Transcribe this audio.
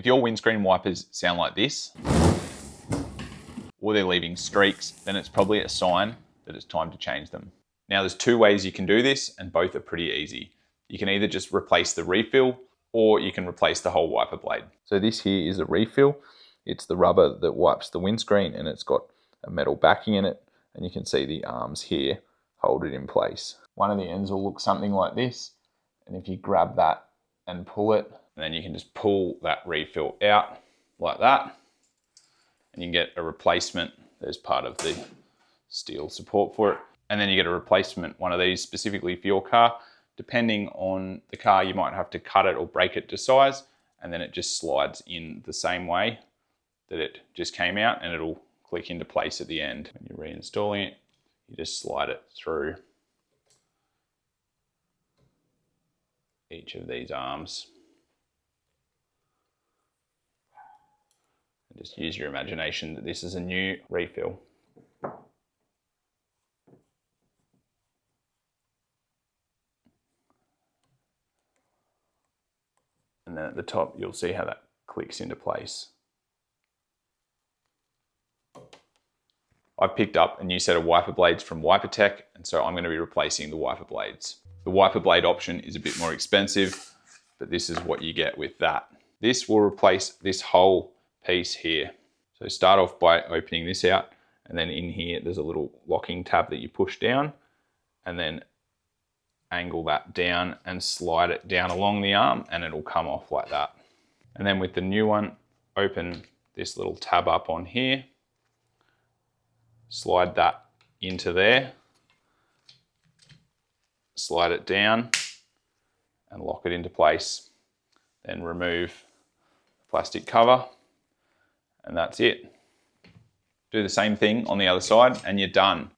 If your windscreen wipers sound like this, or they're leaving streaks, then it's probably a sign that it's time to change them. Now there's two ways you can do this, and both are pretty easy. You can either just replace the refill, or you can replace the whole wiper blade. So this here is a refill. It's the rubber that wipes the windscreen, and it's got a metal backing in it, and you can see the arms here hold it in place. One of the ends will look something like this, and if you grab that and pull it, and then you can just pull that refill out like that, and you can get a replacement. There's part of the steel support for it, and then you get a replacement, one of these specifically for your car. Depending on the car, you might have to cut it or break it to size, and then it just slides in the same way that it just came out, and it'll click into place at the end. When you're reinstalling it, you just slide it through each of these arms. And just use your imagination that this is a new refill. And then at the top, you'll see how that clicks into place. I've picked up a new set of wiper blades from WiperTech, and so I'm going to be replacing the wiper blades. The wiper blade option is a bit more expensive, but this is what you get with that. This will replace this whole piece here. So start off by opening this out, and then in here there's a little locking tab that you push down, and then angle that down and slide it down along the arm, and it'll come off like that. And then with the new one, open this little tab up on here, slide that into there, slide it down and lock it into place. Then remove the plastic cover, and that's it. Do the same thing on the other side and you're done.